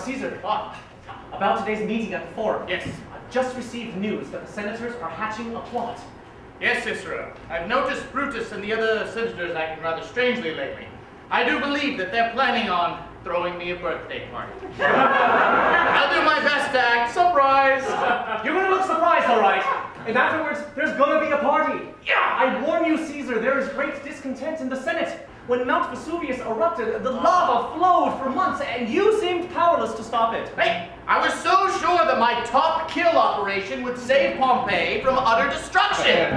Caesar. About today's meeting at the Forum. Yes. I've just received news that the senators are hatching a plot. Yes, Cicero. I've noticed Brutus and the other senators acting rather strangely lately. I do believe that they're planning on throwing me a birthday party. I'll do my best to act surprised. You're gonna look surprised, all right. And afterwards, there's gonna be a party. Yeah! I warn you, Caesar, there is great discontent in the Senate. When Mount Vesuvius erupted, the lava flowed for months, and you seemed powerless to stop it. Hey, I was so sure that my top kill operation would save Pompeii from utter destruction.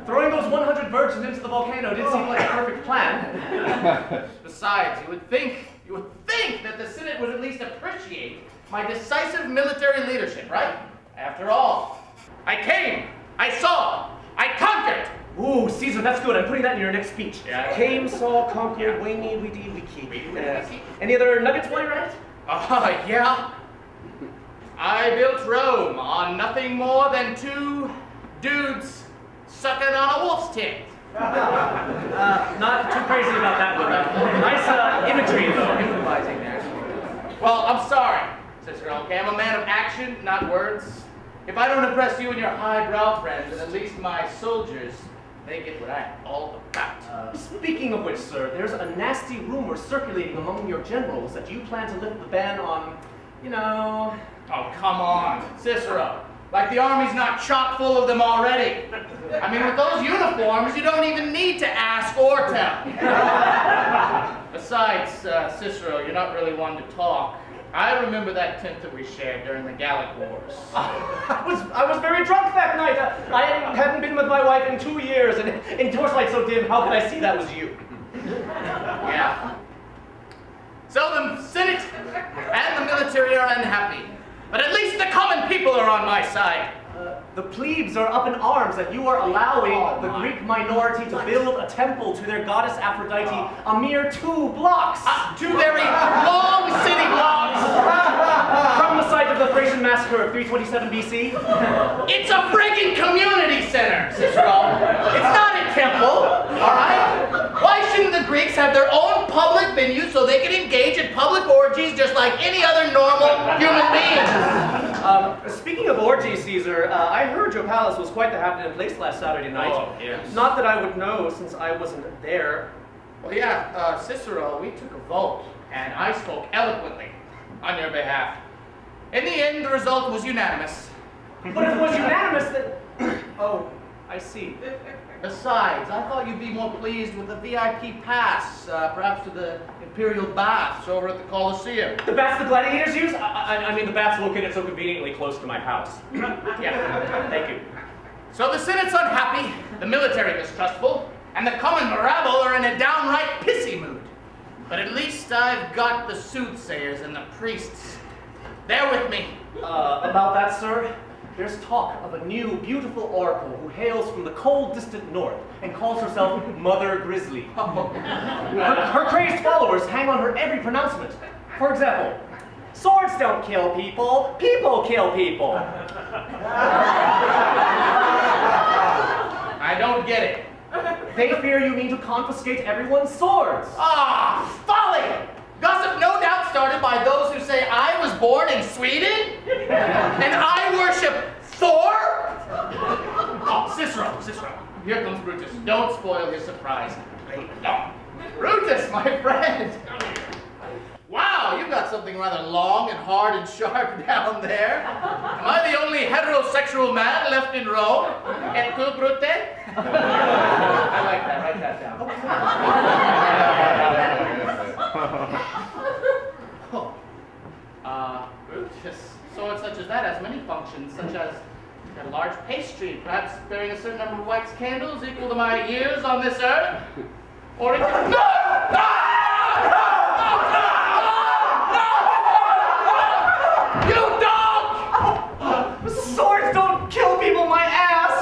Throwing those 100 virgins into the volcano did seem like a perfect plan. Besides, you would think that the Senate would at least appreciate my decisive military leadership, right? After all, I came, I saw, I conquered. Ooh, Caesar, that's good. I'm putting that in your next speech. Yeah. Came, saw, conquered, we need, we did, we keep. Any other nuggets while you're at it? Yeah. I built Rome on nothing more than 2 dudes sucking on a wolf's tit. Not too crazy about that one. Nice imagery, though, improvising there. Well, I'm sorry, Cicero, okay? I'm a man of action, not words. If I don't impress you and your highbrow friends, then at least my soldiers, they get what I'm all about. Speaking of which, sir, there's a nasty rumor circulating among your generals that you plan to lift the ban on, you know... Oh, come on, Cicero. Like the army's not chock full of them already. I mean, with those uniforms, you don't even need to ask or tell. Besides, Cicero, you're not really one to talk. I remember that tent that we shared during the Gallic Wars. I was very drunk that night. I hadn't been with my wife in 2 years, and in torchlight so dim, how could I see that was you? Yeah. So the Senate and the military are unhappy. But at least the common people are on my side. The plebes are up in arms that you are allowing the Greek minority to build a temple to their goddess Aphrodite a mere 2 blocks. 2 very long city blocks. From the site of the Thracian massacre of 327 BC. It's a friggin' community center, Cicero. It's not a temple, all right? Why shouldn't the Greeks have their own public venue so they can engage in public orgies just like any other normal human being? Speaking of orgies, Caesar, I heard your palace was quite the happening place last Saturday night. Oh, yes. Not that I would know, since I wasn't there. Well, yeah, Cicero, we took a vote, and I spoke eloquently on your behalf. In the end, the result was unanimous. But if it was unanimous, then... Oh, I see. Besides, I thought you'd be more pleased with the VIP pass, perhaps to the Imperial Baths over at the Colosseum. The baths the gladiators use? I mean, the baths located so conveniently close to my house. Yeah, thank you. So the Senate's unhappy, the military mistrustful, and the common rabble are in a downright pissy mood. But at least I've got the soothsayers and the priests. They're with me. About that, sir? There's talk of a new, beautiful oracle who hails from the cold, distant north and calls herself Mother Grizzly. Her crazed followers hang on her every pronouncement. For example, swords don't kill people, people kill people. I don't get it. They fear you mean to confiscate everyone's swords. Ah, folly! Gossip no doubt started by those who say I was born in Sweden and I worship Thor? Oh, Cicero, here comes Brutus. Don't spoil his surprise. No. Brutus, my friend. Wow, you've got something rather long and hard and sharp down there. Am I the only heterosexual man left in Rome? Et tu, Brute? I like that. Write that down. Brutus, sword such as that has many functions, such as a large pastry, perhaps bearing a certain number of wax candles equal to my years on this earth. Or it can... You dog! Swords don't kill people, my ass!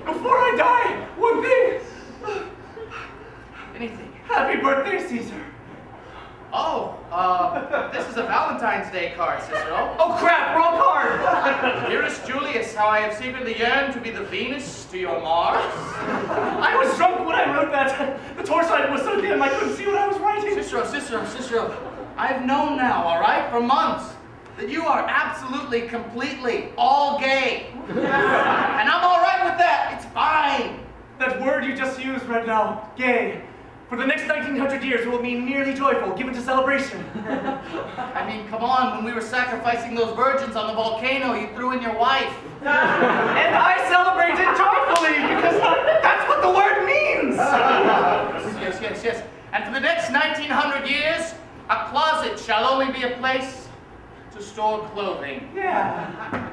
Before I die, one thing. Anything. Happy birthday, Caesar. Oh, this is a Valentine's Day card, Cicero. Oh crap, wrong card! Dearest Julius, how I have secretly yearned to be the Venus to your Mars. I was drunk when I wrote that. The torchlight was so dim I couldn't see what I was writing. Cicero. I've known now, all right, for months, that you are absolutely, completely, all gay. And I'm all right with that. It's fine. That word you just used right now, gay, for the next 1900 years will mean merely joyful, given to celebration. I mean, come on, when we were sacrificing those virgins on the volcano, you threw in your wife. And I celebrated joyfully, because that's what the word means! Yes. And for the next 1900 years, a closet shall only be a place to store clothing. Yeah.